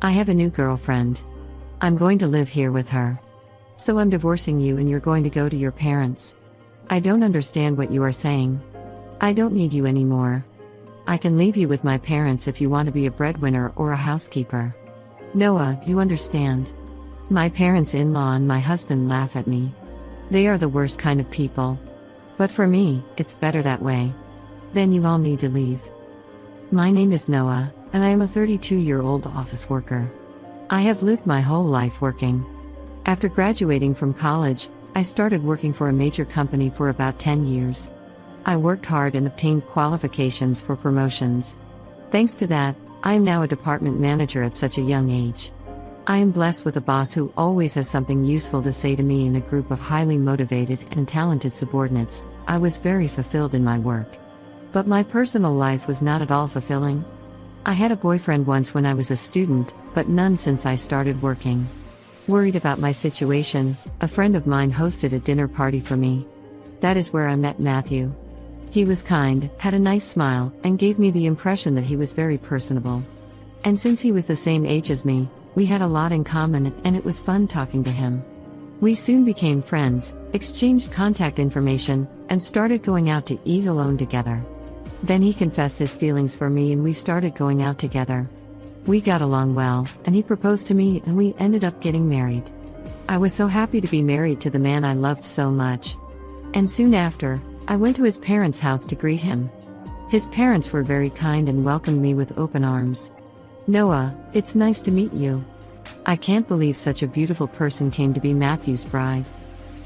I have a new girlfriend. I'm going to live here with her. So I'm divorcing you and you're going to go to your parents. I don't understand what you are saying. I don't need you anymore. I can leave you with my parents if you want to be a breadwinner or a housekeeper. Noah, you understand. My parents-in-law and my husband laugh at me. They are the worst kind of people. But for me, it's better that way. Then you all need to leave. My name is Noah, and I am a 32-year-old office worker. I have lived my whole life working. After graduating from college, I started working for a major company for about 10 years. I worked hard and obtained qualifications for promotions. Thanks to that, I am now a department manager at such a young age. I am blessed with a boss who always has something useful to say to me in a group of highly motivated and talented subordinates. I was very fulfilled in my work. But my personal life was not at all fulfilling. I had a boyfriend once when I was a student, but none since I started working. Worried about my situation, a friend of mine hosted a dinner party for me. That is where I met Matthew. He was kind, had a nice smile, and gave me the impression that he was very personable. And since he was the same age as me, we had a lot in common and it was fun talking to him. We soon became friends, exchanged contact information, and started going out to eat alone together. Then he confessed his feelings for me and we started going out together. We got along well, and he proposed to me and we ended up getting married. I was so happy to be married to the man I loved so much. And soon after, I went to his parents' house to greet him. His parents were very kind and welcomed me with open arms. Noah, it's nice to meet you. I can't believe such a beautiful person came to be Matthew's bride.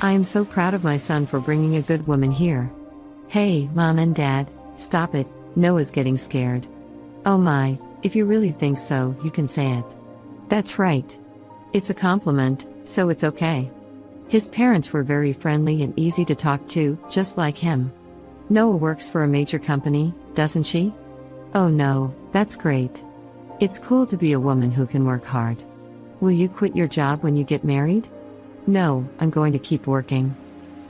I am so proud of my son for bringing a good woman here. Hey, Mom and Dad, stop it, Noah's getting scared. Oh my, if you really think so, you can say it. That's right. It's a compliment, so it's okay. His parents were very friendly and easy to talk to, just like him. Noah works for a major company, doesn't she? Oh no, that's great. It's cool to be a woman who can work hard. Will you quit your job when you get married? No, I'm going to keep working.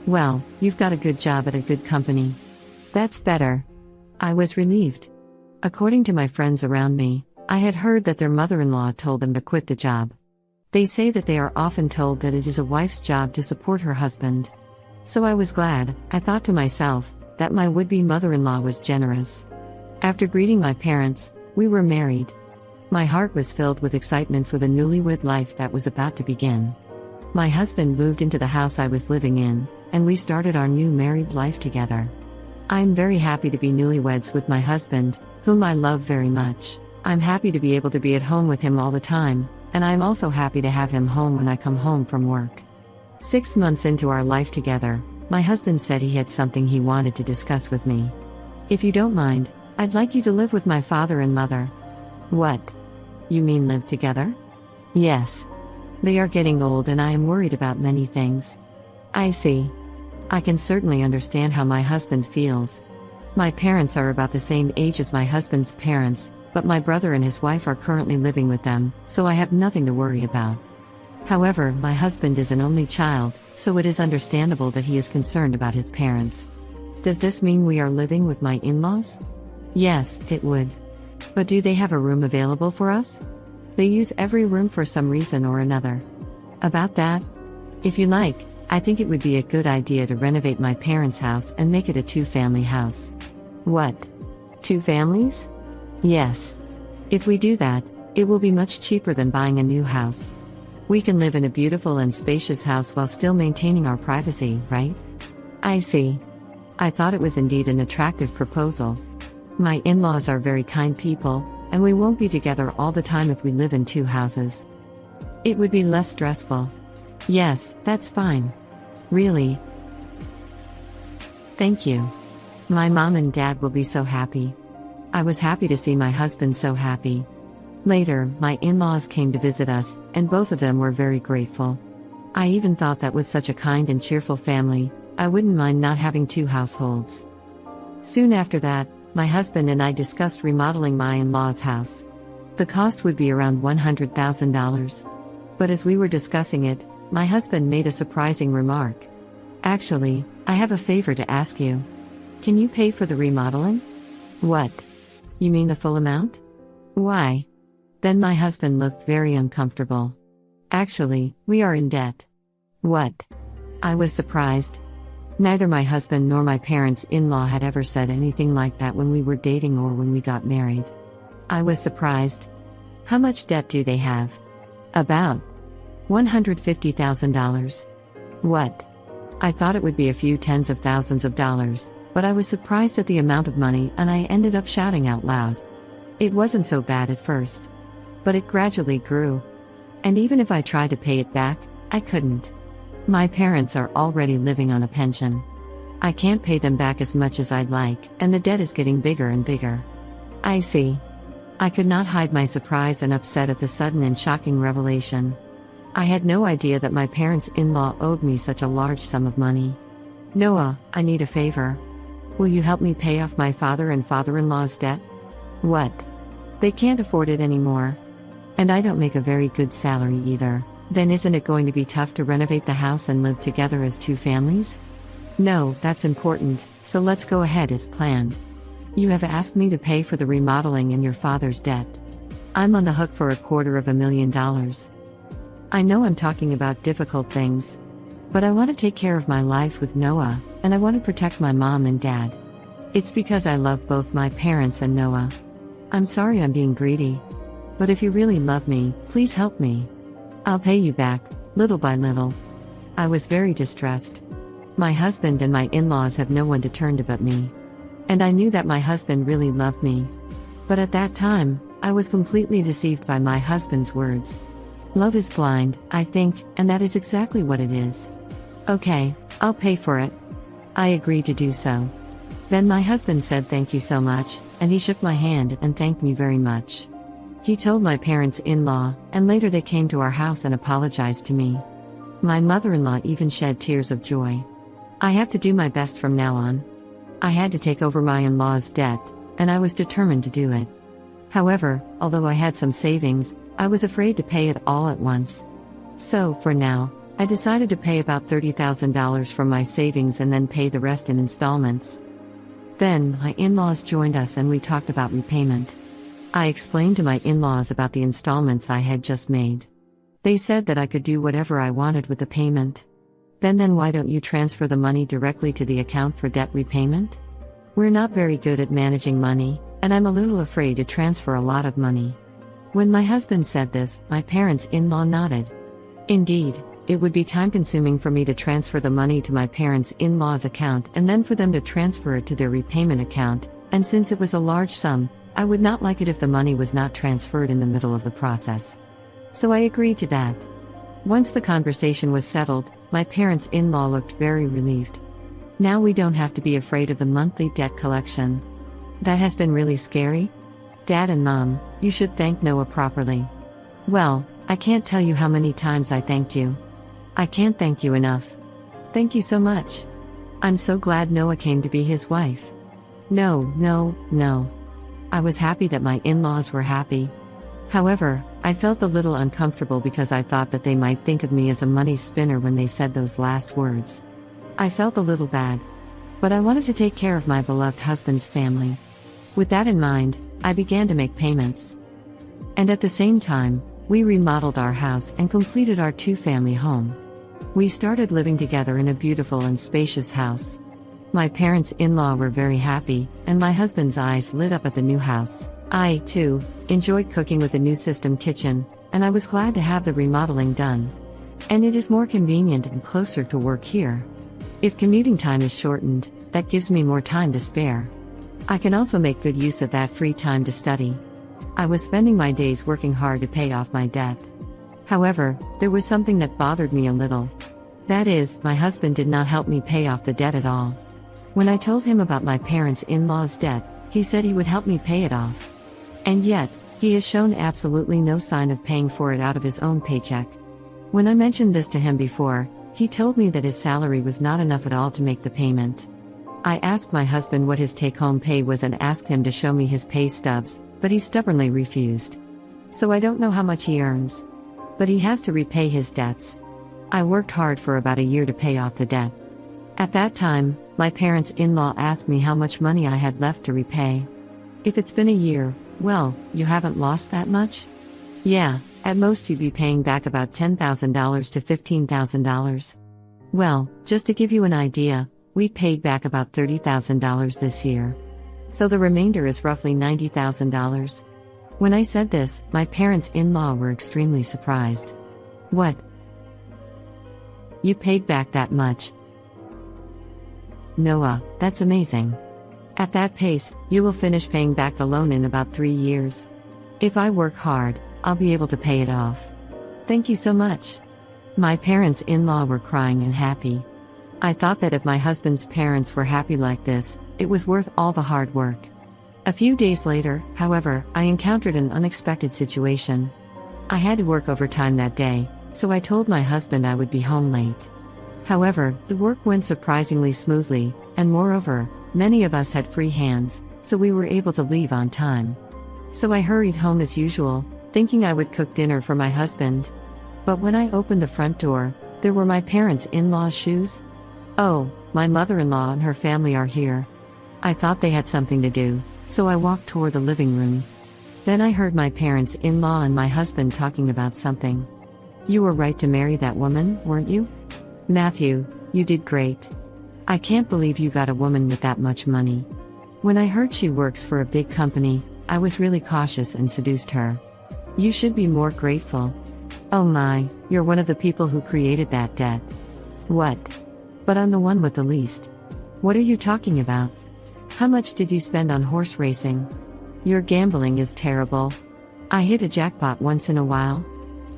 Well, you've got a good job at a good company. That's better. I was relieved. According to my friends around me, I had heard that their mother-in-law told them to quit the job. They say that they are often told that it is a wife's job to support her husband. So I was glad, I thought to myself, that my would-be mother-in-law was generous. After greeting my parents, we were married. My heart was filled with excitement for the newlywed life that was about to begin. My husband moved into the house I was living in, and we started our new married life together. I am very happy to be newlyweds with my husband, whom I love very much. I'm happy to be able to be at home with him all the time, and I'm also happy to have him home when I come home from work. 6 months into our life together, my husband said he had something he wanted to discuss with me. If you don't mind, I'd like you to live with my father and mother. What? You mean live together? Yes. They are getting old and I am worried about many things. I see. I can certainly understand how my husband feels. My parents are about the same age as my husband's parents, but my brother and his wife are currently living with them, so I have nothing to worry about. However, my husband is an only child, so it is understandable that he is concerned about his parents. Does this mean we are living with my in-laws? Yes, it would. But do they have a room available for us? They use every room for some reason or another. About that? If you like, I think it would be a good idea to renovate my parents' house and make it a 2-family house. What? 2 families? Yes. If we do that, it will be much cheaper than buying a new house. We can live in a beautiful and spacious house while still maintaining our privacy, right? I see. I thought it was indeed an attractive proposal. My in-laws are very kind people, and we won't be together all the time if we live in 2 houses. It would be less stressful. Yes, that's fine. Really? Thank you. My mom and dad will be so happy. I was happy to see my husband so happy. Later, my in-laws came to visit us, and both of them were very grateful. I even thought that with such a kind and cheerful family, I wouldn't mind not having 2 households. Soon after that, my husband and I discussed remodeling my in-laws' house. The cost would be around $100,000. But as we were discussing it, my husband made a surprising remark. Actually, I have a favor to ask you. Can you pay for the remodeling? What? You mean the full amount? Why? Then my husband looked very uncomfortable. Actually, we are in debt. What? I was surprised. Neither my husband nor my parents-in-law had ever said anything like that when we were dating or when we got married. I was surprised. How much debt do they have? About $150,000. What? I thought it would be a few tens of thousands of dollars, but I was surprised at the amount of money and I ended up shouting out loud. It wasn't so bad at first. But it gradually grew. And even if I tried to pay it back, I couldn't. My parents are already living on a pension. I can't pay them back as much as I'd like, and the debt is getting bigger and bigger. I see. I could not hide my surprise and upset at the sudden and shocking revelation. I had no idea that my parents-in-law owed me such a large sum of money. Noah, I need a favor. Will you help me pay off my father and father-in-law's debt? What? They can't afford it anymore. And I don't make a very good salary either. Then isn't it going to be tough to renovate the house and live together as two families? No, that's important, so let's go ahead as planned. You have asked me to pay for the remodeling and your father's debt. I'm on the hook for $250,000. I know I'm talking about difficult things. But I want to take care of my life with Noah, and I want to protect my mom and dad. It's because I love both my parents and Noah. I'm sorry I'm being greedy. But if you really love me, please help me. I'll pay you back, little by little. I was very distressed. My husband and my in-laws have no one to turn to but me. And I knew that my husband really loved me. But at that time, I was completely deceived by my husband's words. Love is blind, I think, and that is exactly what it is. Okay, I'll pay for it. I agreed to do so. Then my husband said thank you so much, and he shook my hand and thanked me very much. He told my parents-in-law, and later they came to our house and apologized to me. My mother-in-law even shed tears of joy. I have to do my best from now on. I had to take over my in-law's debt, and I was determined to do it. However, although I had some savings, I was afraid to pay it all at once. So, for now, I decided to pay about $30,000 from my savings and then pay the rest in installments. Then, my in-laws joined us and we talked about repayment. I explained to my in-laws about the installments I had just made. They said that I could do whatever I wanted with the payment. Then why don't you transfer the money directly to the account for debt repayment? We're not very good at managing money, and I'm a little afraid to transfer a lot of money. When my husband said this, my parents-in-law nodded. Indeed, it would be time-consuming for me to transfer the money to my parents-in-law's account and then for them to transfer it to their repayment account, and since it was a large sum, I would not like it if the money was not transferred in the middle of the process. So I agreed to that. Once the conversation was settled, my parents-in-law looked very relieved. Now we don't have to be afraid of the monthly debt collection. That has been really scary. Dad and Mom, you should thank Noah properly. Well, I can't tell you how many times I thanked you. I can't thank you enough. Thank you so much. I'm so glad Noah came to be his wife. No. I was happy that my in-laws were happy. However, I felt a little uncomfortable because I thought that they might think of me as a money spinner when they said those last words. I felt a little bad. But I wanted to take care of my beloved husband's family. With that in mind, I began to make payments. And at the same time, we remodeled our house and completed our two-family home. We started living together in a beautiful and spacious house. My parents-in-law were very happy, and my husband's eyes lit up at the new house. I, too, enjoyed cooking with the new system kitchen, and I was glad to have the remodeling done. And it is more convenient and closer to work here. If commuting time is shortened, that gives me more time to spare. I can also make good use of that free time to study. I was spending my days working hard to pay off my debt. However, there was something that bothered me a little. That is, my husband did not help me pay off the debt at all. When I told him about my parents-in-law's debt, he said he would help me pay it off. And yet, he has shown absolutely no sign of paying for it out of his own paycheck. When I mentioned this to him before, he told me that his salary was not enough at all to make the payment. I asked my husband what his take-home pay was and asked him to show me his pay stubs, but he stubbornly refused. So I don't know how much he earns. But he has to repay his debts. I worked hard for about a year to pay off the debt. At that time, my parents-in-law asked me how much money I had left to repay. If it's been a year, well, you haven't lost that much? Yeah, at most you'd be paying back about $10,000 to $15,000. Well, just to give you an idea, we paid back about $30,000 this year. So the remainder is roughly $90,000. When I said this, my parents-in-law were extremely surprised. What? You paid back that much? Noah, that's amazing. At that pace, you will finish paying back the loan in about 3 years. If I work hard, I'll be able to pay it off. Thank you so much. My parents-in-law were crying and happy. I thought that if my husband's parents were happy like this, it was worth all the hard work. A few days later, however, I encountered an unexpected situation. I had to work overtime that day, so I told my husband I would be home late. However, the work went surprisingly smoothly, and moreover, many of us had free hands, so we were able to leave on time. So I hurried home as usual, thinking I would cook dinner for my husband. But when I opened the front door, there were my parents-in-law's shoes. Oh, my mother-in-law and her family are here. I thought they had something to do, so I walked toward the living room. Then I heard my parents-in-law and my husband talking about something. You were right to marry that woman, weren't you? Matthew, you did great. I can't believe you got a woman with that much money. When I heard she works for a big company, I was really cautious and seduced her. You should be more grateful. Oh my, you're one of the people who created that debt. What? But I'm the one with the least. What are you talking about? How much did you spend on horse racing? Your gambling is terrible. I hit a jackpot once in a while.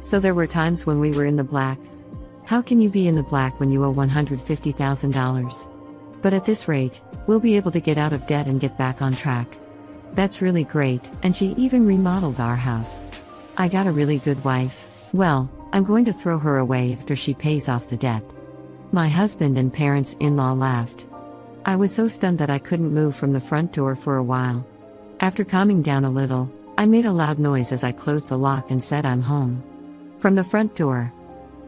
So there were times when we were in the black. How can you be in the black when you owe $150,000? But at this rate, we'll be able to get out of debt and get back on track. That's really great, and she even remodeled our house. I got a really good wife. Well, I'm going to throw her away after she pays off the debt. My husband and parents-in-law laughed. I was so stunned that I couldn't move from the front door for a while. After calming down a little, I made a loud noise as I closed the lock and said I'm home. From the front door.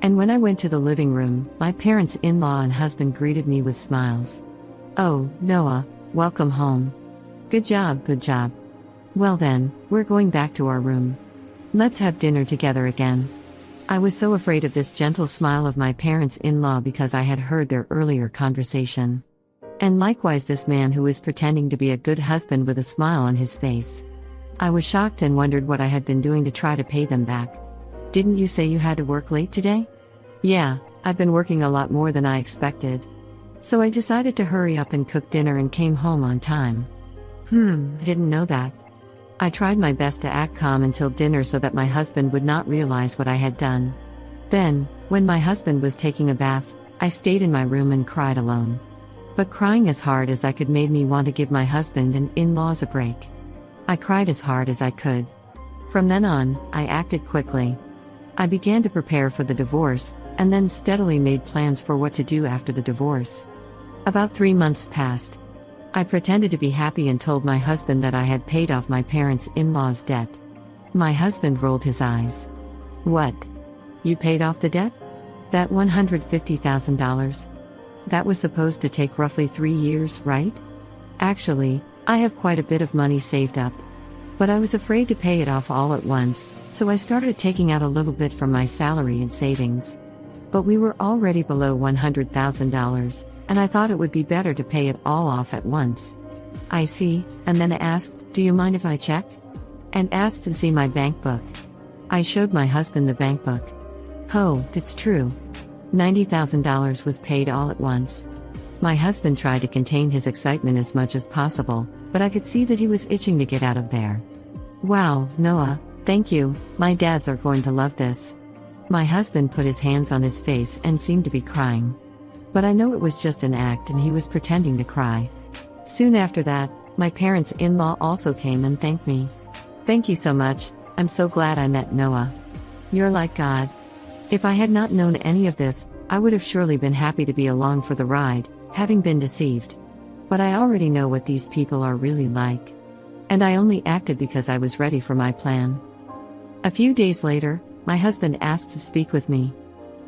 And when I went to the living room, my parents-in-law and husband greeted me with smiles. Oh, Noah, welcome home. Good job, good job. Well then, we're going back to our room. Let's have dinner together again. I was so afraid of this gentle smile of my parents-in-law because I had heard their earlier conversation. And likewise this man who is pretending to be a good husband with a smile on his face. I was shocked and wondered what I had been doing to try to pay them back. Didn't you say you had to work late today? Yeah, I've been working a lot more than I expected. So I decided to hurry up and cook dinner and came home on time. I didn't know that. I tried my best to act calm until dinner so that my husband would not realize what I had done. Then, when my husband was taking a bath, I stayed in my room and cried alone. But crying as hard as I could made me want to give my husband and in-laws a break. I cried as hard as I could. From then on, I acted quickly. I began to prepare for the divorce, and then steadily made plans for what to do after the divorce. About 3 months passed. I pretended to be happy and told my husband that I had paid off my parents-in-law's debt. My husband rolled his eyes. What? You paid off the debt? That $150,000? That was supposed to take roughly 3 years, right? Actually, I have quite a bit of money saved up. But I was afraid to pay it off all at once, so I started taking out a little bit from my salary and savings. But we were already below $100,000, and I thought it would be better to pay it all off at once. I see, and then asked, do you mind if I check? And asked to see my bank book. I showed my husband the bank book. Oh, it's true. $90,000 was paid all at once. My husband tried to contain his excitement as much as possible, but I could see that he was itching to get out of there. Wow, Noah, thank you, my dads are going to love this. My husband put his hands on his face and seemed to be crying. But I know it was just an act and he was pretending to cry. Soon after that, my parents-in-law also came and thanked me. Thank you so much, I'm so glad I met Noah. You're like God. If I had not known any of this, I would have surely been happy to be along for the ride, having been deceived. But I already know what these people are really like. And I only acted because I was ready for my plan. A few days later, my husband asked to speak with me.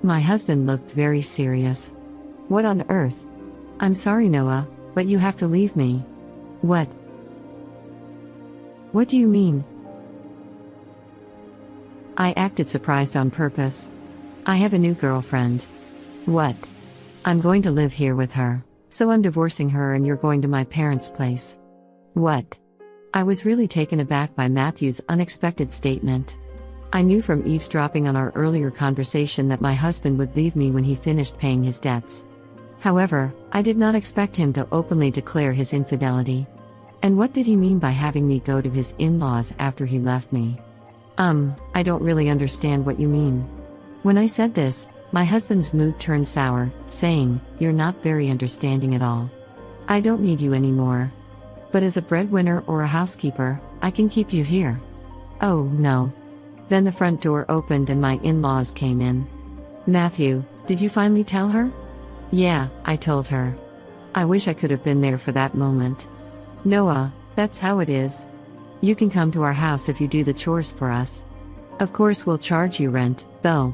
My husband looked very serious. What on earth? I'm sorry, Noah, but you have to leave me. What? What do you mean? I acted surprised on purpose. I have a new girlfriend. What? I'm going to live here with her, so I'm divorcing her and you're going to my parents' place. What? I was really taken aback by Matthew's unexpected statement. I knew from eavesdropping on our earlier conversation that my husband would leave me when he finished paying his debts. However, I did not expect him to openly declare his infidelity. And what did he mean by having me go to his in-laws after he left me? I don't really understand what you mean. When I said this, my husband's mood turned sour, saying, "You're not very understanding at all. I don't need you anymore. But as a breadwinner or a housekeeper, I can keep you here." Oh no. Then the front door opened and my in-laws came in. "Matthew, did you finally tell her?" "Yeah, I told her. I wish I could have been there for that moment." "Noah, that's how it is. You can come to our house if you do the chores for us. Of course we'll charge you rent, though."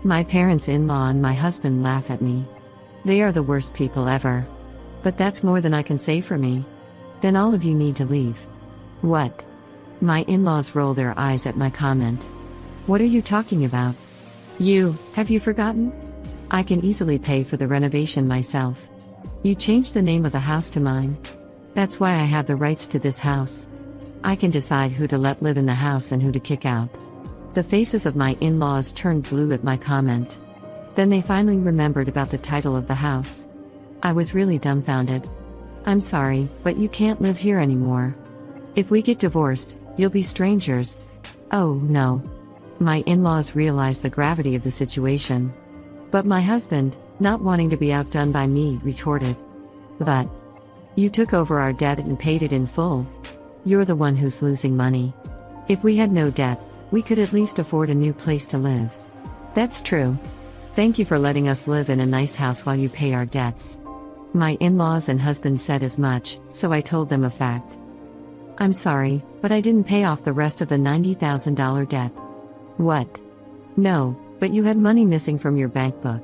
My parents-in-law and my husband laugh at me. They are the worst people ever. But that's more than I can say for me. "Then all of you need to leave." "What?" My in-laws roll their eyes at my comment. "What are you talking about? Have you forgotten? I can easily pay for the renovation myself. You changed the name of the house to mine. That's why I have the rights to this house. I can decide who to let live in the house and who to kick out." The faces of my in-laws turned blue at my comment. Then they finally remembered about the title of the house. I was really dumbfounded. "I'm sorry, but you can't live here anymore. If we get divorced, you'll be strangers." Oh no. My in-laws realized the gravity of the situation. But my husband, not wanting to be outdone by me, retorted, "But you took over our debt and paid it in full. You're the one who's losing money. If we had no debt, we could at least afford a new place to live." "That's true. Thank you for letting us live in a nice house while you pay our debts." My in-laws and husband said as much, so I told them a fact. "I'm sorry, but I didn't pay off the rest of the $90,000 debt." "What? No, but you had money missing from your bank book."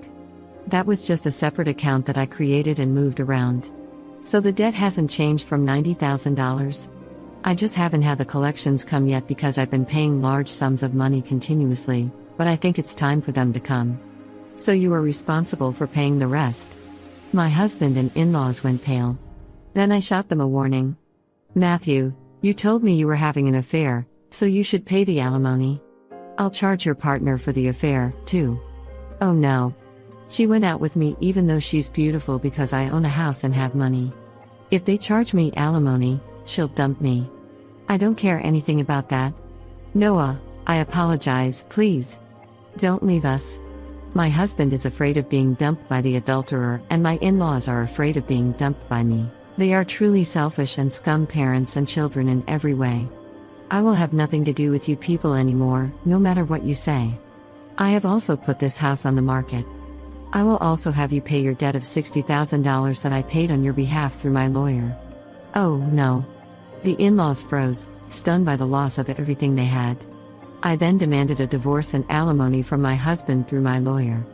"That was just a separate account that I created and moved around. So the debt hasn't changed from $90,000. I just haven't had the collections come yet because I've been paying large sums of money continuously, but I think it's time for them to come." "So you are responsible for paying the rest?" My husband and in-laws went pale. Then I shot them a warning. "Matthew, you told me you were having an affair, so you should pay the alimony. I'll charge your partner for the affair, too." "Oh no. She went out with me even though she's beautiful because I own a house and have money. If they charge me alimony, she'll dump me. I don't care anything about that. Noah, I apologize, please. Don't leave us." My husband is afraid of being dumped by the adulterer and my in-laws are afraid of being dumped by me. They are truly selfish and scum parents and children in every way. "I will have nothing to do with you people anymore, no matter what you say. I have also put this house on the market. I will also have you pay your debt of $60,000 that I paid on your behalf through my lawyer." Oh no. The in-laws froze, stunned by the loss of everything they had. I then demanded a divorce and alimony from my husband through my lawyer.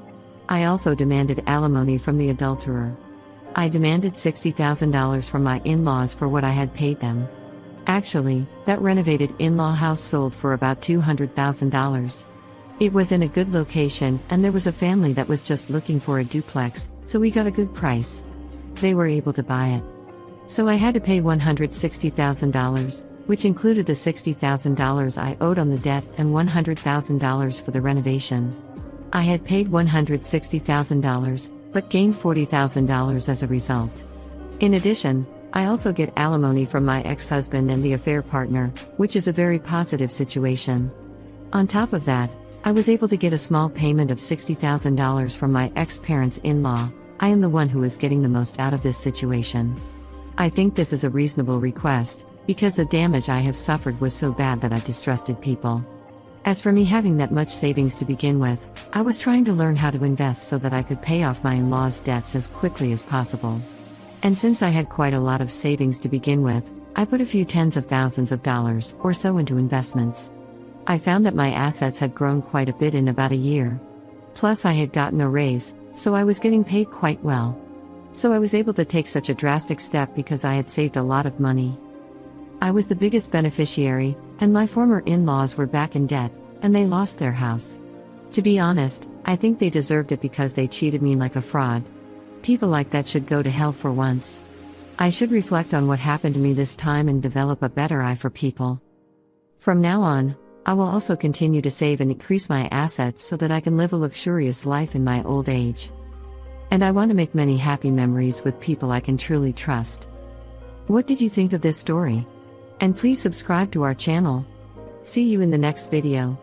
I also demanded alimony from the adulterer. I demanded $60,000 from my in-laws for what I had paid them. Actually, that renovated in-law house sold for about $200,000. It was in a good location and there was a family that was just looking for a duplex, so we got a good price. They were able to buy it. So I had to pay $160,000, which included the $60,000 I owed on the debt and $100,000 for the renovation. I had paid $160,000, but gained $40,000 as a result. In addition, I also get alimony from my ex-husband and the affair partner, which is a very positive situation. On top of that, I was able to get a small payment of $60,000 from my ex-parents-in-law. I am the one who is getting the most out of this situation. I think this is a reasonable request, because the damage I have suffered was so bad that I distrusted people. As for me having that much savings to begin with, I was trying to learn how to invest so that I could pay off my in-laws' debts as quickly as possible. And since I had quite a lot of savings to begin with, I put a few tens of thousands of dollars or so into investments. I found that my assets had grown quite a bit in about a year. Plus I had gotten a raise, so I was getting paid quite well. So I was able to take such a drastic step because I had saved a lot of money. I was the biggest beneficiary, and my former in-laws were back in debt, and they lost their house. To be honest, I think they deserved it because they cheated me like a fraud. People like that should go to hell for once. I should reflect on what happened to me this time and develop a better eye for people. From now on, I will also continue to save and increase my assets so that I can live a luxurious life in my old age. And I want to make many happy memories with people I can truly trust. What did you think of this story? And please subscribe to our channel. See you in the next video.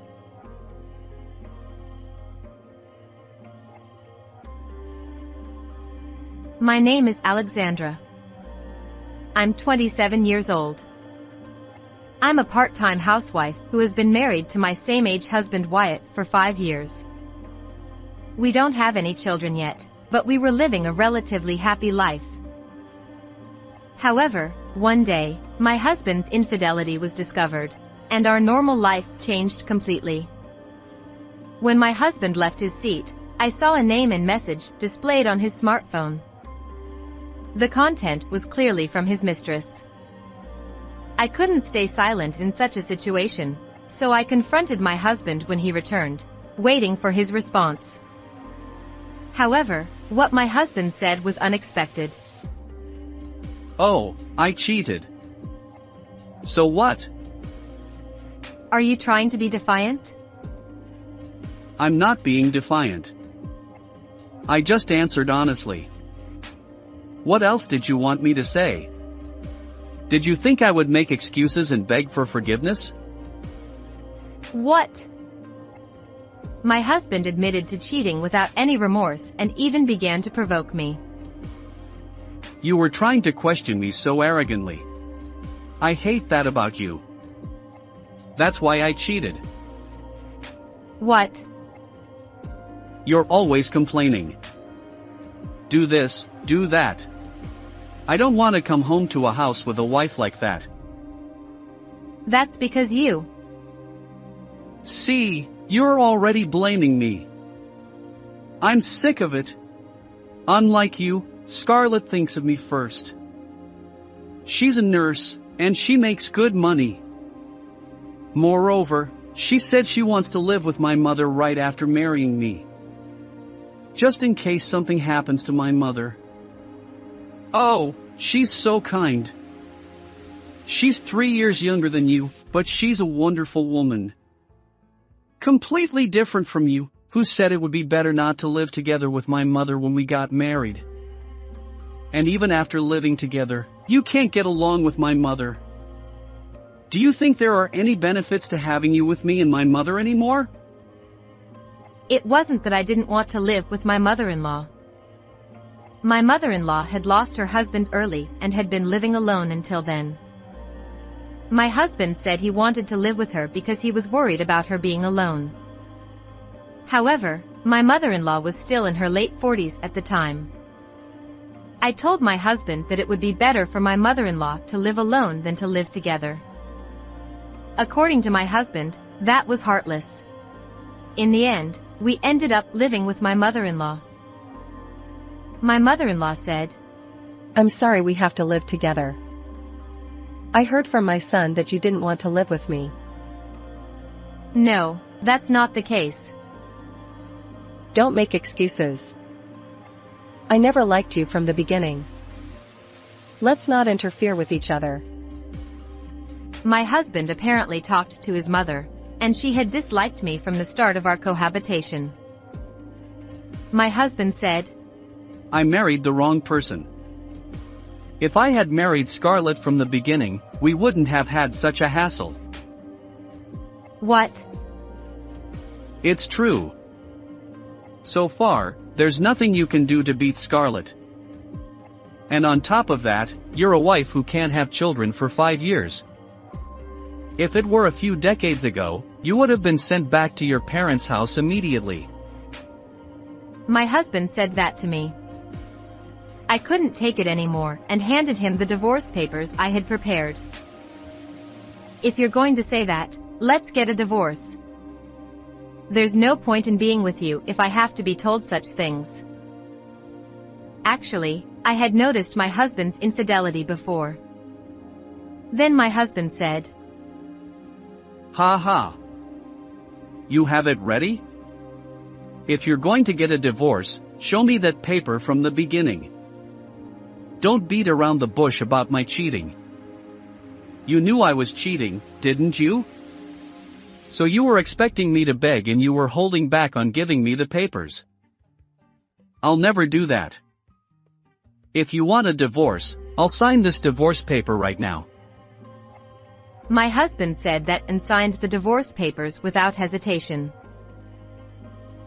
My name is Alexandra. I'm 27 years old. I'm a part-time housewife who has been married to my same-age husband Wyatt for 5 years. We don't have any children yet, but we were living a relatively happy life. However, one day, my husband's infidelity was discovered, and our normal life changed completely. When my husband left his seat, I saw a name and message displayed on his smartphone. The content was clearly from his mistress. I couldn't stay silent in such a situation, so I confronted my husband when he returned, waiting for his response. However, what my husband said was unexpected. "Oh, I cheated. So what? Are you trying to be defiant? I'm not being defiant. I just answered honestly. What else did you want me to say? Did you think I would make excuses and beg for forgiveness?" What? My husband admitted to cheating without any remorse and even began to provoke me. You were trying to question me so arrogantly. I hate that about you. That's why I cheated. What? You're always complaining. Do this, do that. I don't want to come home to a house with a wife like that. That's because you. See, you're already blaming me. I'm sick of it. Unlike you, Scarlett thinks of me first. She's a nurse, and she makes good money. Moreover, she said she wants to live with my mother right after marrying me. Just in case something happens to my mother. Oh, she's so kind. She's 3 years younger than you, but she's a wonderful woman. Completely different from you, who said it would be better not to live together with my mother when we got married. And even after living together, you can't get along with my mother. Do you think there are any benefits to having you with me and my mother anymore? It wasn't that I didn't want to live with my mother-in-law. My mother-in-law had lost her husband early and had been living alone until then. My husband said he wanted to live with her because he was worried about her being alone. However, my mother-in-law was still in her late 40s at the time. I told my husband that it would be better for my mother-in-law to live alone than to live together. According to my husband, that was heartless. In the end, we ended up living with my mother-in-law. My mother-in-law said, "I'm sorry we have to live together. I heard from my son that you didn't want to live with me." No, that's not the case. Don't make excuses. I never liked you from the beginning. Let's not interfere with each other. My husband apparently talked to his mother, and she had disliked me from the start of our cohabitation. My husband said, I married the wrong person. If I had married Scarlett from the beginning, we wouldn't have had such a hassle. What? It's true. So far, there's nothing you can do to beat Scarlett. And on top of that, you're a wife who can't have children for 5 years. If it were a few decades ago, you would have been sent back to your parents' house immediately. My husband said that to me. I couldn't take it anymore and handed him the divorce papers I had prepared. If you're going to say that, let's get a divorce. There's no point in being with you if I have to be told such things. Actually, I had noticed my husband's infidelity before. Then my husband said, Ha ha. You have it ready? If you're going to get a divorce, show me that paper from the beginning. Don't beat around the bush about my cheating. You knew I was cheating, didn't you? So you were expecting me to beg and you were holding back on giving me the papers. I'll never do that. If you want a divorce, I'll sign this divorce paper right now. My husband said that and signed the divorce papers without hesitation.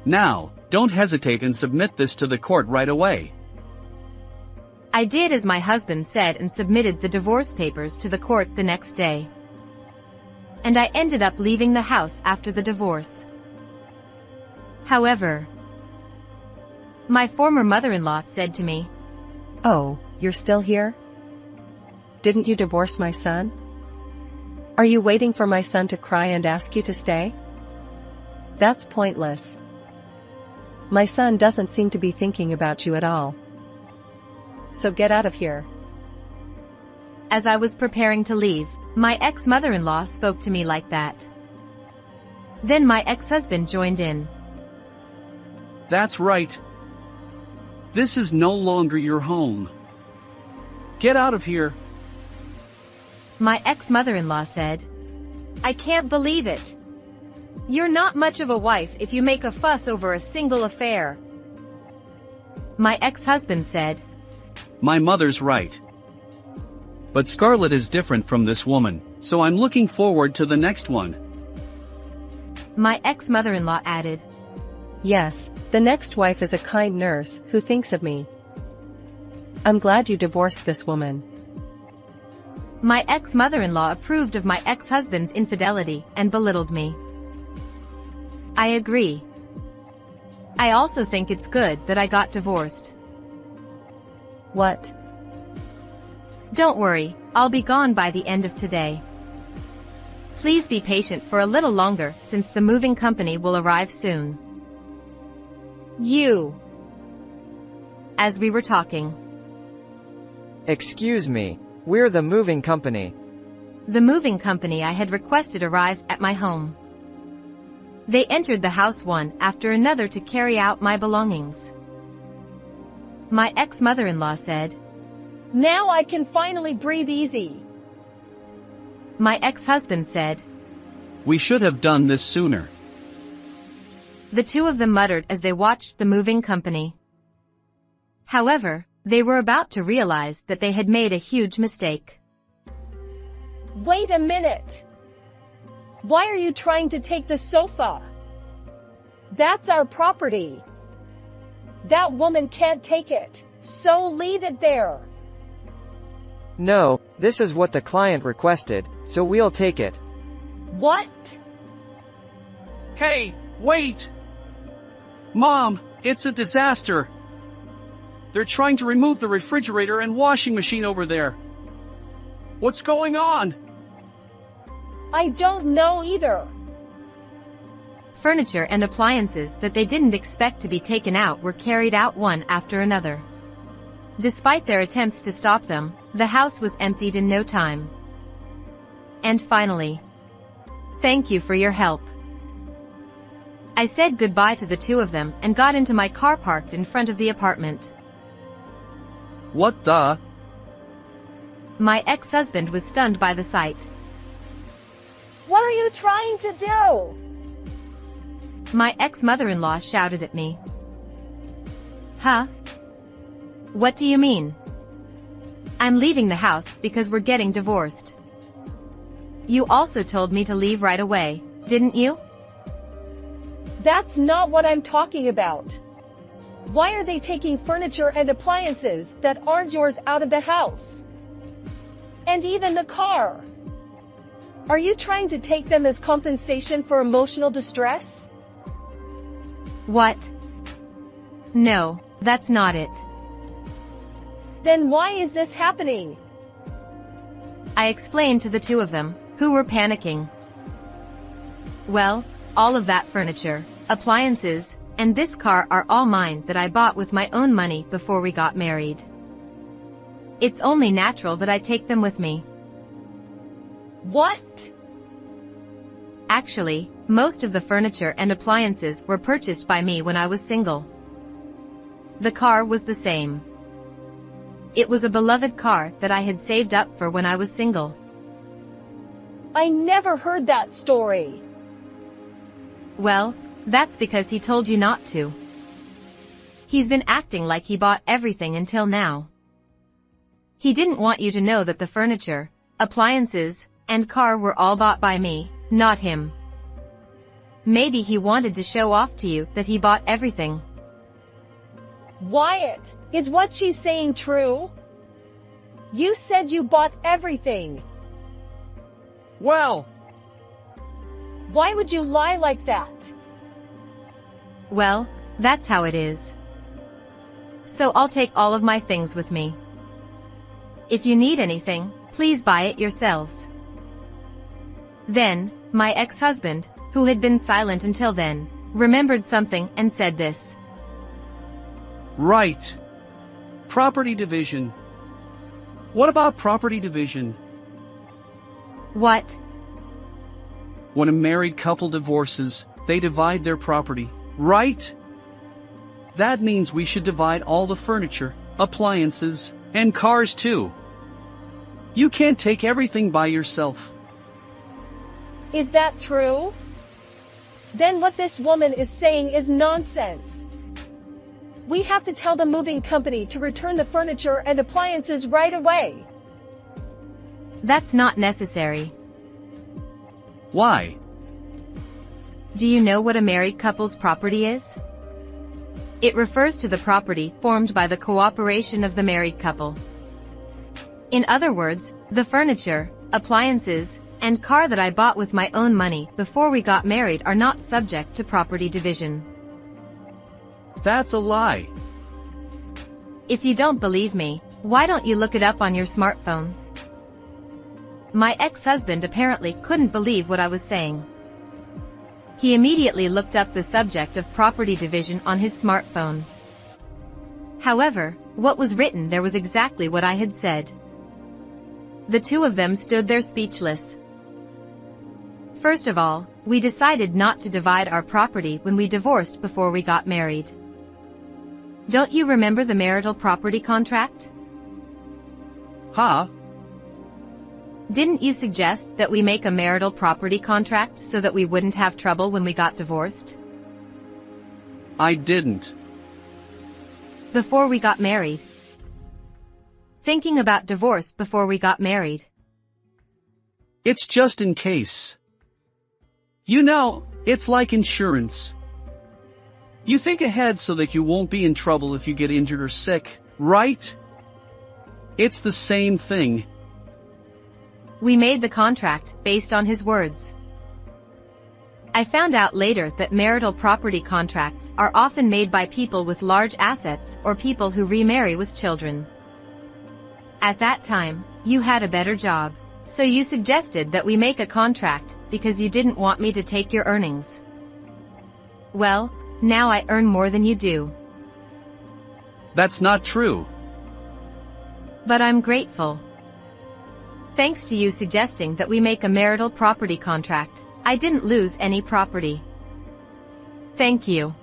Now, don't hesitate and submit this to the court right away. I did as my husband said and submitted the divorce papers to the court the next day. And I ended up leaving the house after the divorce. However, my former mother-in-law said to me, "Oh, you're still here? Didn't you divorce my son? Are you waiting for my son to cry and ask you to stay? That's pointless. My son doesn't seem to be thinking about you at all. So get out of here." As I was preparing to leave, my ex-mother-in-law spoke to me like that. Then my ex-husband joined in. That's right. This is no longer your home. Get out of here. My ex-mother-in-law said, "I can't believe it. You're not much of a wife if you make a fuss over a single affair." My ex-husband said, My mother's right. But Scarlett is different from this woman, so I'm looking forward to the next one. My ex-mother-in-law added, "Yes, the next wife is a kind nurse who thinks of me. I'm glad you divorced this woman." My ex-mother-in-law approved of my ex-husband's infidelity and belittled me. I agree. I also think it's good that I got divorced. What? Don't worry, I'll be gone by the end of today. Please be patient for a little longer since the moving company will arrive soon. You. As we were talking. Excuse me, we're the moving company. The moving company I had requested arrived at my home. They entered the house one after another to carry out my belongings. My ex-mother-in-law said, "Now I can finally breathe easy." My ex-husband said, We should have done this sooner. The two of them muttered as they watched the moving company. However, they were about to realize that they had made a huge mistake. "Wait a minute. Why are you trying to take the sofa? That's our property. That woman can't take it, so leave it there." No, this is what the client requested, so we'll take it. "What?" Hey, wait! Mom, it's a disaster. They're trying to remove the refrigerator and washing machine over there. What's going on? "I don't know either." Furniture and appliances that they didn't expect to be taken out were carried out one after another. Despite their attempts to stop them, the house was emptied in no time. And finally, "Thank you for your help." I said goodbye to the two of them and got into my car parked in front of the apartment. What the? My ex-husband was stunned by the sight. "What are you trying to do?" My ex-mother-in-law shouted at me. Huh? What do you mean? I'm leaving the house because we're getting divorced. You also told me to leave right away, didn't you? "That's not what I'm talking about. Why are they taking furniture and appliances that aren't yours out of the house? And even the car. Are you trying to take them as compensation for emotional distress?" What? No, that's not it. "Then why is this happening?" I explained to the two of them, who were panicking. Well, all of that furniture, appliances, and this car are all mine that I bought with my own money before we got married. It's only natural that I take them with me. "What?" Actually, most of the furniture and appliances were purchased by me when I was single. The car was the same. It was a beloved car that I had saved up for when I was single. I never heard that story. Well, that's because he told you not to. He's been acting like he bought everything until now. He didn't want you to know that the furniture, appliances, and car were all bought by me, not him. Maybe he wanted to show off to you that he bought everything. Wyatt, is what she's saying true? You said you bought everything. Well, Why would you lie like that? Well, that's how it is. So I'll take all of my things with me. If you need anything, please buy it yourselves. Then, my ex-husband, who had been silent until then, remembered something and said this. right. Property division. What about property division? What? When a married couple divorces, they divide their property, right? That means we should divide all the furniture, appliances, and cars too. You can't take everything by yourself. Is that true? Then what this woman is saying is nonsense. We have to tell the moving company to return the furniture and appliances right away. That's not necessary. Why? Do you know what a married couple's property is? It refers to the property formed by the cooperation of the married couple. In other words, the furniture, appliances, and car that I bought with my own money before we got married are not subject to property division. That's a lie. If you don't believe me, why don't you look it up on your smartphone? My ex-husband apparently couldn't believe what I was saying. He immediately looked up the subject of property division on his smartphone. However, what was written there was exactly what I had said. The two of them stood there speechless. First of all, we decided not to divide our property when we divorced before we got married. Don't you remember the marital property contract? Huh? Didn't you suggest that we make a marital property contract so that we wouldn't have trouble when we got divorced? I didn't. Before we got married. Thinking about divorce before we got married. It's just in case. You know, it's like insurance. You think ahead so that you won't be in trouble if you get injured or sick, right? It's the same thing. We made the contract based on his words. I found out later that marital property contracts are often made by people with large assets or people who remarry with children. At that time, you had a better job, so you suggested that we make a contract because you didn't want me to take your earnings. Well, now I earn more than you do. That's not true. But I'm grateful. Thanks to you suggesting that we make a marital property contract, I didn't lose any property. Thank you.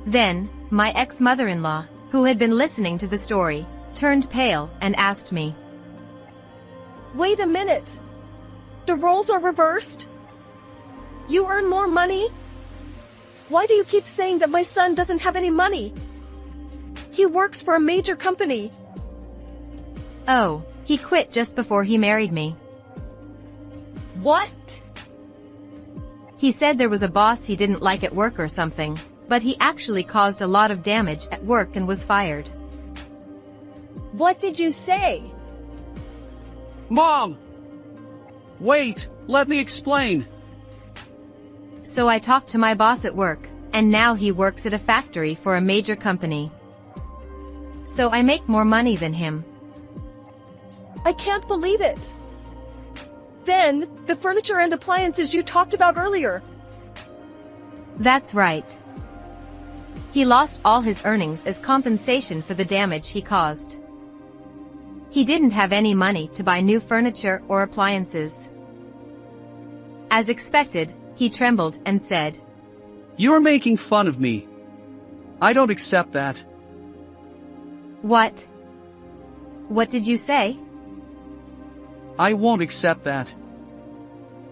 Then, my ex-mother-in-law, who had been listening to the story, turned pale and asked me. Wait a minute. The roles are reversed? You earn more money? Why do you keep saying that my son doesn't have any money? He works for a major company. Oh, he quit just before he married me. What? He said there was a boss he didn't like at work or something, but he actually caused a lot of damage at work and was fired. What did you say? Mom! Wait, let me explain. So I talked to my boss at work, and now he works at a factory for a major company. So I make more money than him. I can't believe it. Then, the furniture and appliances you talked about earlier. That's right. He lost all his earnings as compensation for the damage he caused. He didn't have any money to buy new furniture or appliances. As expected, He trembled and said, "You're making fun of me. I don't accept that." "What? What did you say?" "I won't accept that.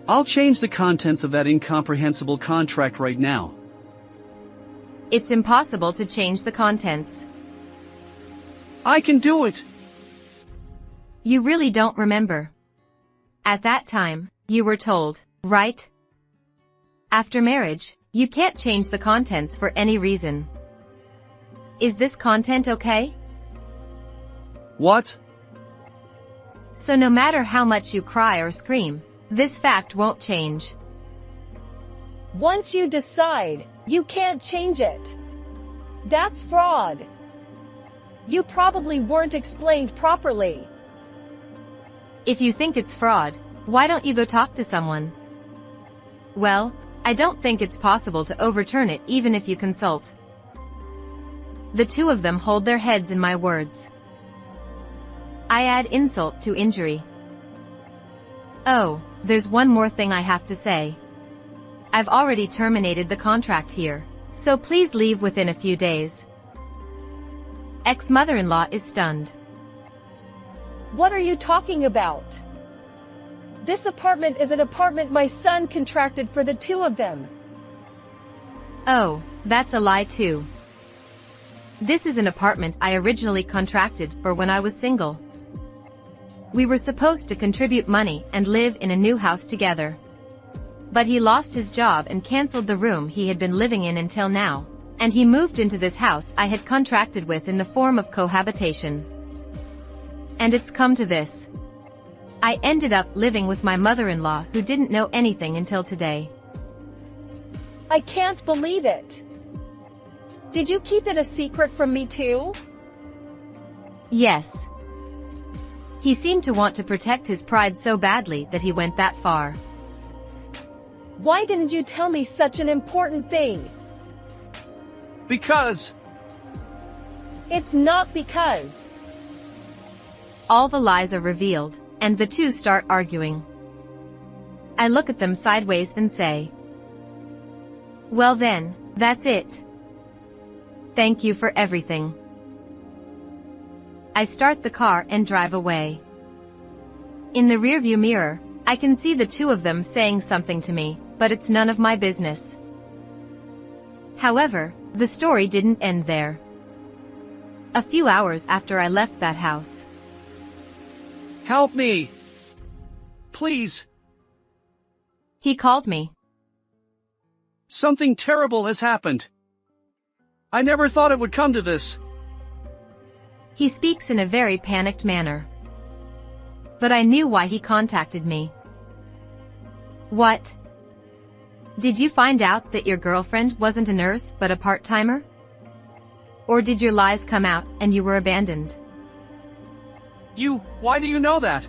I'll change the contents of that incomprehensible contract right now." "It's impossible to change the contents." "I can do it." "You really don't remember. At that time, you were told, right? After marriage, you can't change the contents for any reason. Is this content okay?" "What?" "So no matter how much you cry or scream, this fact won't change." Once you decide, you can't change it. That's fraud. You probably weren't explained properly. If you think it's fraud, why don't you go talk to someone? Well, I don't think it's possible to overturn it even if you consult. The two of them hold their heads in my words. I add insult to injury. Oh, there's one more thing I have to say. I've already terminated the contract here, so please leave within a few days. Ex-mother-in-law is stunned. What are you talking about? This apartment is an apartment my son contracted for the two of them. Oh, that's a lie too. This is an apartment I originally contracted for when I was single. We were supposed to contribute money and live in a new house together. But he lost his job and canceled the room he had been living in until now, and he moved into this house I had contracted with in the form of cohabitation. And it's come to this. I ended up living with my mother-in-law who didn't know anything until today. I can't believe it. Did you keep it a secret from me too? Yes. He seemed to want to protect his pride so badly that he went that far. Why didn't you tell me such an important thing? "Because..." It's not because. All the lies are revealed, and the two start arguing. I look at them sideways and say, "Well then, that's it. Thank you for everything." I start the car and drive away. In the rearview mirror, I can see the two of them saying something to me, but it's none of my business. However, the story didn't end there. A few hours after I left that house, "Help me! Please! he called me. Something terrible has happened. I never thought it would come to this." He speaks in a very panicked manner. But I knew why he contacted me. "What? Did you find out that your girlfriend wasn't a nurse but a part-timer? Or did your lies come out and you were abandoned?" Why do you know that?"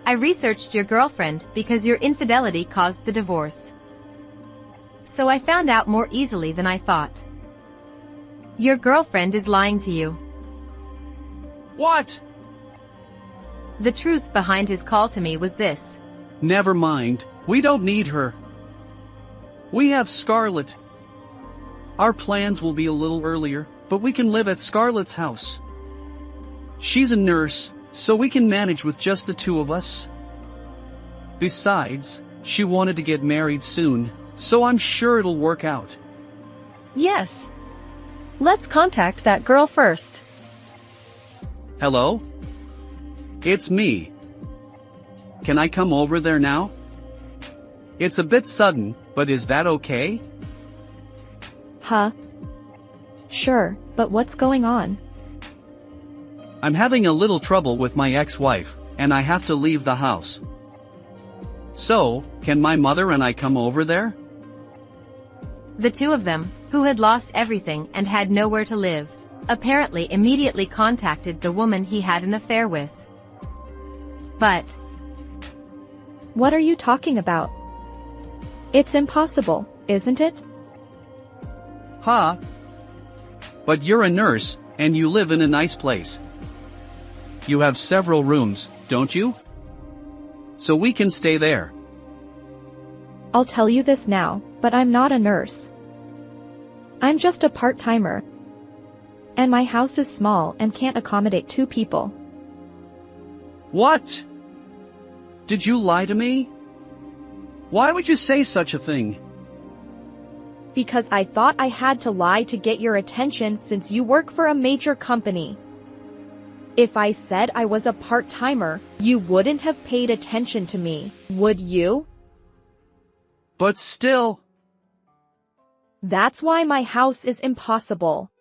"I researched your girlfriend because your infidelity caused the divorce. So I found out more easily than I thought. Your girlfriend is lying to you." "What?" The truth behind his call to me was this. "Never mind, we don't need her. We have Scarlett. Our plans will be a little earlier, but we can live at Scarlett's house. She's a nurse, so we can manage with just the two of us. Besides, she wanted to get married soon, so I'm sure it'll work out." Yes. Let's contact that girl first. "Hello? It's me. Can I come over there now? It's a bit sudden, but is that okay?" Huh? Sure, but what's going on? "I'm having a little trouble with my ex-wife, and I have to leave the house. So, can my mother and I come over there?" The two of them, who had lost everything and had nowhere to live, apparently immediately contacted the woman he had an affair with. But What are you talking about? It's impossible, isn't it? "Huh? But you're a nurse, and you live in a nice place. You have several rooms, don't you? So we can stay there." I'll tell you this now, but I'm not a nurse. I'm just a part-timer. And my house is small and can't accommodate 2 people. What? Did you lie to me? Why would you say such a thing? Because I thought I had to lie to get your attention since you work for a major company. If I said I was a part-timer, you wouldn't have paid attention to me, would you? But still. That's why my house is impossible.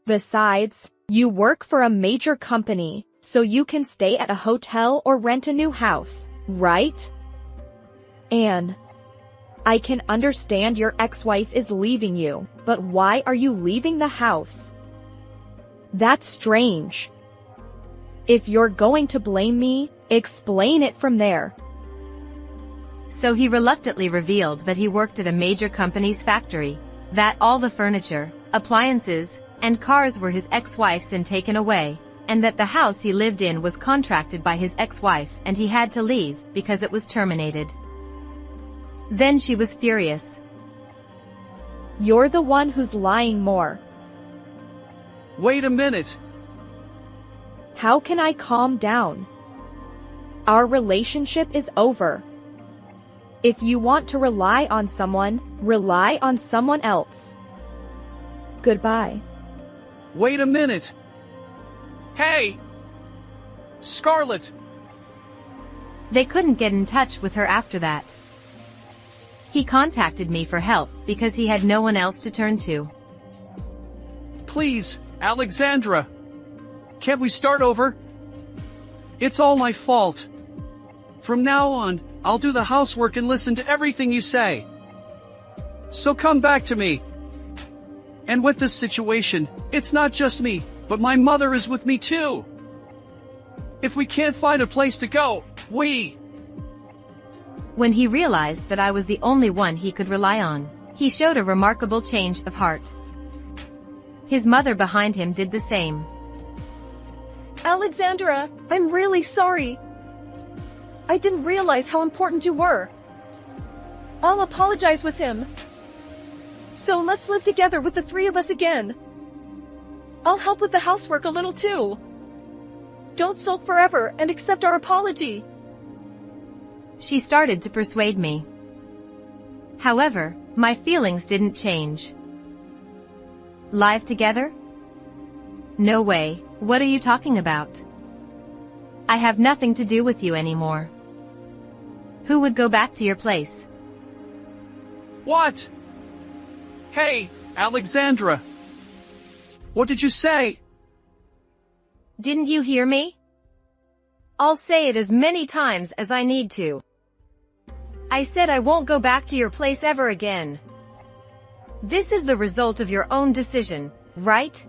Besides, you work for a major company, so you can stay at a hotel or rent a new house, right? And I can understand your ex-wife is leaving you, but why are you leaving the house? That's strange. If you're going to blame me, explain it from there. So he reluctantly revealed that he worked at a major company's factory, that all the furniture, appliances, and cars were his ex-wife's and taken away, and that the house he lived in was contracted by his ex-wife and he had to leave because it was terminated. Then she was furious. You're the one who's lying more. Wait a minute. How can I calm down? Our relationship is over. If you want to rely on someone else. Goodbye. Wait a minute. Hey! Scarlett! They couldn't get in touch with her after that. He contacted me for help because he had no one else to turn to. Please, Alexandra. Can't we start over? It's all my fault. From now on, I'll do the housework and listen to everything you say. So come back to me. And with this situation, it's not just me, but my mother is with me too. If we can't find a place to go, When he realized that I was the only one he could rely on, he showed a remarkable change of heart. His mother behind him did the same. Alexandra, I'm really sorry. I didn't realize how important you were. I'll apologize with him. So let's live together with the 3 of us again. I'll help with the housework a little too. Don't sulk forever and accept our apology. She started to persuade me. However, my feelings didn't change. Live together? No way, what are you talking about? I have nothing to do with you anymore. Who would go back to your place? What? Hey, Alexandra. What did you say? Didn't you hear me? I'll say it as many times as I need to. I said I won't go back to your place ever again. This is the result of your own decision, right?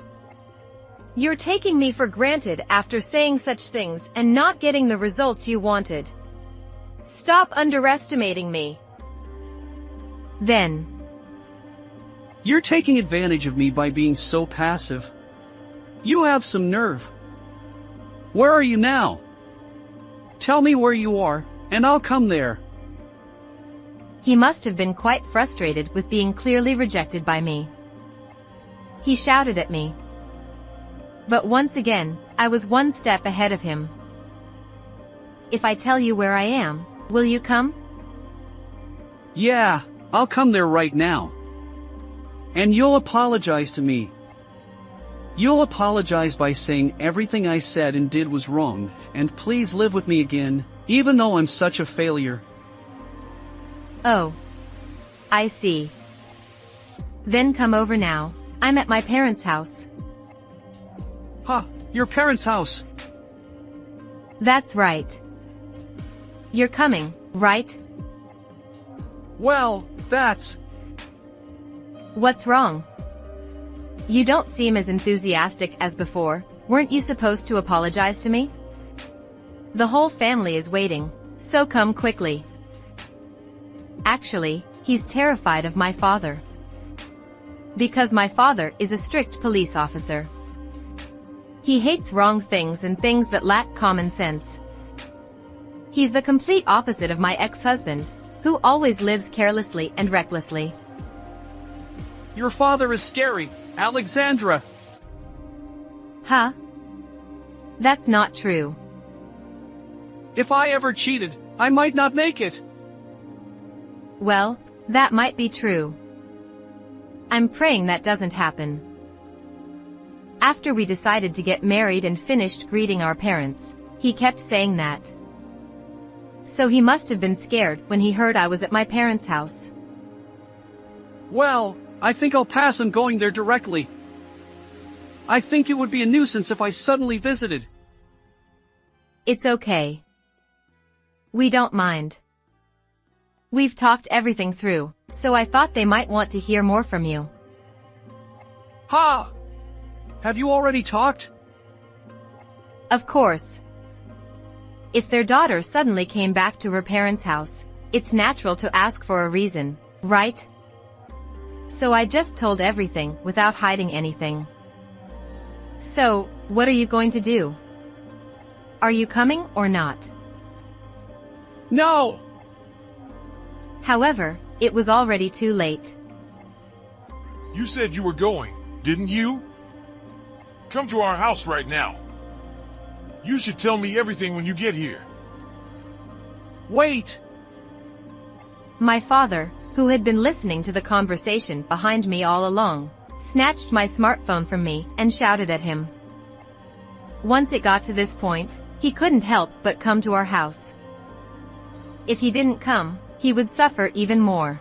You're taking me for granted after saying such things and not getting the results you wanted. Stop underestimating me. Then. You're taking advantage of me by being so passive. You have some nerve. Where are you now? Tell me where you are, and I'll come there. He must have been quite frustrated with being clearly rejected by me. He shouted at me. But once again, I was one step ahead of him. If I tell you where I am, will you come? Yeah, I'll come there right now. And you'll apologize to me. You'll apologize by saying everything I said and did was wrong, and please live with me again, even though I'm such a failure. Oh. I see. Then come over now. I'm at my parents' house. Huh, your parents' house. That's right. You're coming, right? Well, that's... What's wrong? You don't seem as enthusiastic as before. Weren't you supposed to apologize to me? The whole family is waiting, so come quickly. Actually, he's terrified of my father. Because my father is a strict police officer. He hates wrong things and things that lack common sense. He's the complete opposite of my ex-husband, who always lives carelessly and recklessly. Your father is scary, Alexandra. Huh? That's not true. If I ever cheated, I might not make it. Well, that might be true. I'm praying that doesn't happen. After we decided to get married and finished greeting our parents, he kept saying that. So he must have been scared when he heard I was at my parents' house. Well, I think I'll pass on going there directly. I think it would be a nuisance if I suddenly visited. It's okay. We don't mind. We've talked everything through, so I thought they might want to hear more from you. Ha! Have you already talked? Of course. If their daughter suddenly came back to her parents' house, it's natural to ask for a reason, right? So I just told everything without hiding anything. So, what are you going to do? Are you coming or not? No! However, it was already too late. You said you were going, didn't you? Come to our house right now. You should tell me everything when you get here. Wait! My father, who had been listening to the conversation behind me all along, snatched my smartphone from me and shouted at him. Once it got to this point, he couldn't help but come to our house. If he didn't come, he would suffer even more.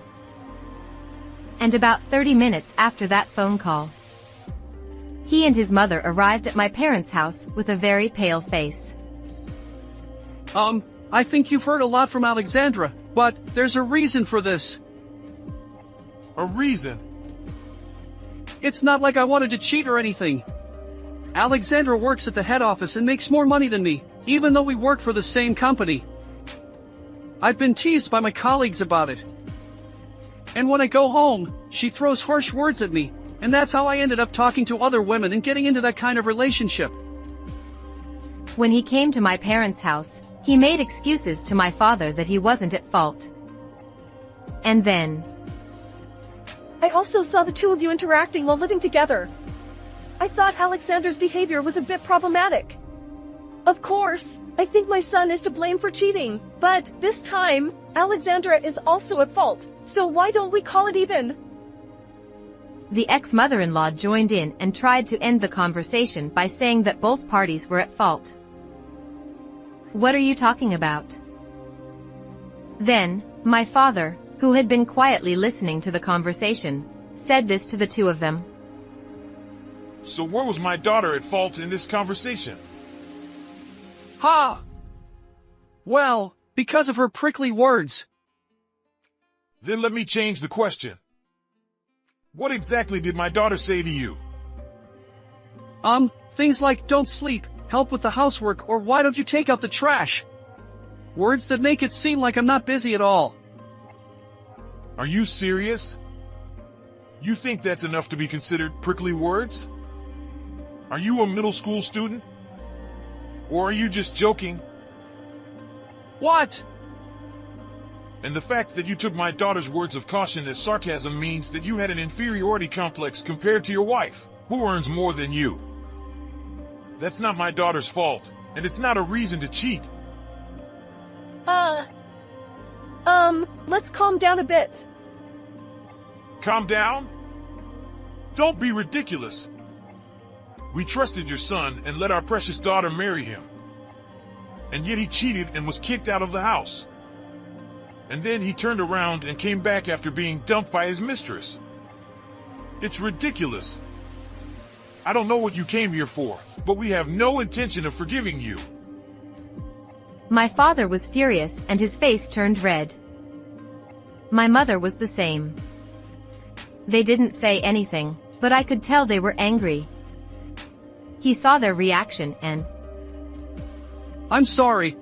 And about 30 minutes after that phone call, he and his mother arrived at my parents' house with a very pale face. I think you've heard a lot from Alexandra, but there's a reason for this. A reason? It's not like I wanted to cheat or anything. Alexandra works at the head office and makes more money than me, even though we work for the same company. I've been teased by my colleagues about it. And when I go home, she throws harsh words at me, and that's how I ended up talking to other women and getting into that kind of relationship. When he came to my parents' house, he made excuses to my father that he wasn't at fault. And then, I also saw the two of you interacting while living together. I thought Alexander's behavior was a bit problematic. Of course, I think my son is to blame for cheating, but this time, Alexandra is also at fault, so why don't we call it even? the ex-mother-in-law joined in and tried to end the conversation by saying that both parties were at fault. What are you talking about? Then, my father, who had been quietly listening to the conversation, said this to the two of them. So where was my daughter at fault in this conversation? Ha! Well, because of her prickly words. Then let me change the question. What exactly did my daughter say to you? Things like don't sleep, help with the housework, or why don't you take out the trash? Words that make it seem like I'm not busy at all. Are you serious? You think that's enough to be considered prickly words? Are you a middle school student? Or are you just joking? What? And the fact that you took my daughter's words of caution as sarcasm means that you had an inferiority complex compared to your wife, who earns more than you. That's not my daughter's fault, and it's not a reason to cheat. Let's calm down a bit. Calm down? Don't be ridiculous. We trusted your son and let our precious daughter marry him. And yet he cheated and was kicked out of the house. And then he turned around and came back after being dumped by his mistress. It's ridiculous. I don't know what you came here for, but we have no intention of forgiving you. My father was furious and his face turned red. My mother was the same. They didn't say anything, but I could tell they were angry. He saw their reaction and I'm sorry.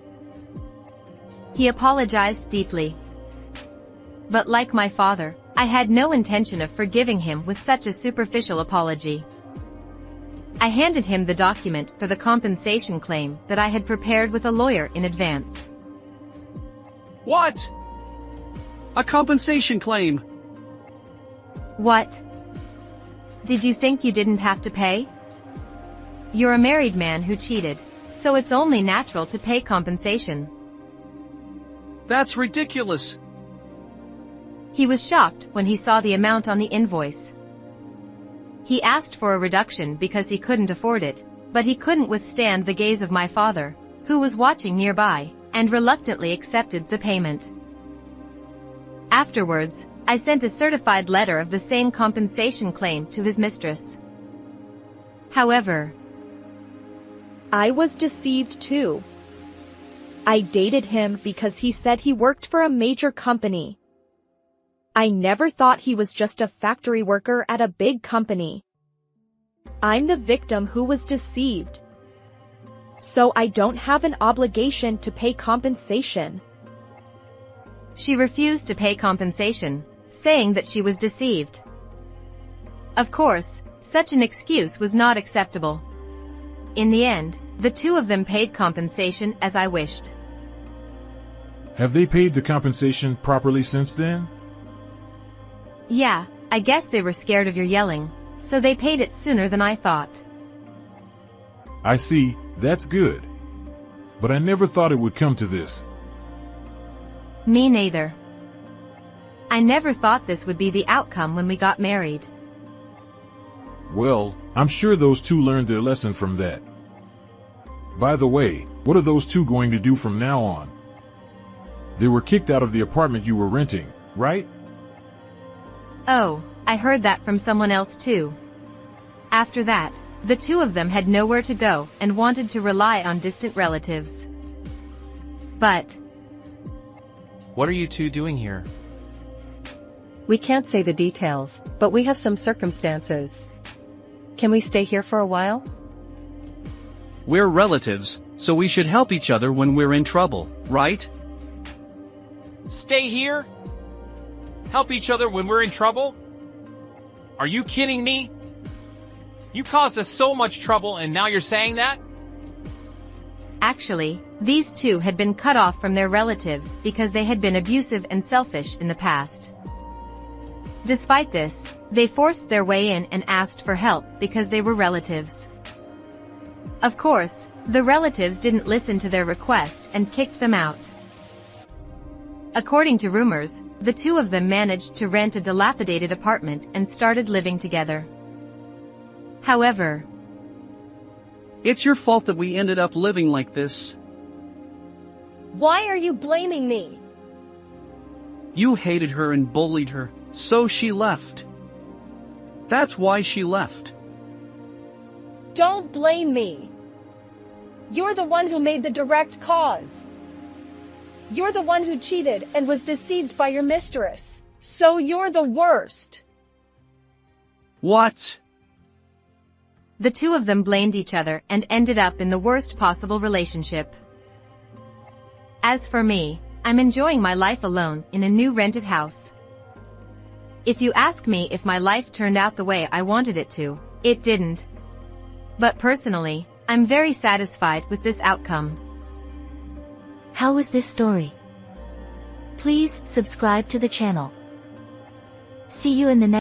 he apologized deeply. But like my father, I had no intention of forgiving him with such a superficial apology. I handed him the document for the compensation claim that I had prepared with a lawyer in advance. What? A compensation claim. What? Did you think you didn't have to pay? You're a married man who cheated, so it's only natural to pay compensation. That's ridiculous. He was shocked when he saw the amount on the invoice. He asked for a reduction because he couldn't afford it, but he couldn't withstand the gaze of my father, who was watching nearby, and reluctantly accepted the payment. Afterwards, I sent a certified letter of the same compensation claim to his mistress. However, I was deceived too. I dated him because he said he worked for a major company. I never thought he was just a factory worker at a big company. I'm the victim who was deceived. So I don't have an obligation to pay compensation. She refused to pay compensation, saying that she was deceived. Of course, such an excuse was not acceptable. In the end, the two of them paid compensation as I wished. Have they paid the compensation properly since then? Yeah, I guess they were scared of your yelling, so they paid it sooner than I thought. I see, that's good. But I never thought it would come to this. Me neither. I never thought this would be the outcome when we got married. Well, I'm sure those two learned their lesson from that. By the way, what are those two going to do from now on? They were kicked out of the apartment you were renting, right? Oh, I heard that from someone else too. After that, the two of them had nowhere to go and wanted to rely on distant relatives. But what are you two doing here? We can't say the details, but we have some circumstances. Can we stay here for a while? We're relatives, so we should help each other when we're in trouble, right? Stay here? Help each other when we're in trouble? Are you kidding me? You caused us so much trouble and now you're saying that? actually, these two had been cut off from their relatives because they had been abusive and selfish in the past. Despite this, they forced their way in and asked for help because they were relatives. Of course, the relatives didn't listen to their request and kicked them out. According to rumors, the two of them managed to rent a dilapidated apartment and started living together. However, it's your fault that we ended up living like this. Why are you blaming me? You hated her and bullied her, so she left. That's why she left. Don't blame me. You're the one who made the direct cause. You're the one who cheated and was deceived by your mistress. So you're the worst. What? the two of them blamed each other and ended up in the worst possible relationship. As for me, I'm enjoying my life alone in a new rented house. If you ask me if my life turned out the way I wanted it to, it didn't. But personally, I'm very satisfied with this outcome. How was this story? Please subscribe to the channel. See you in the next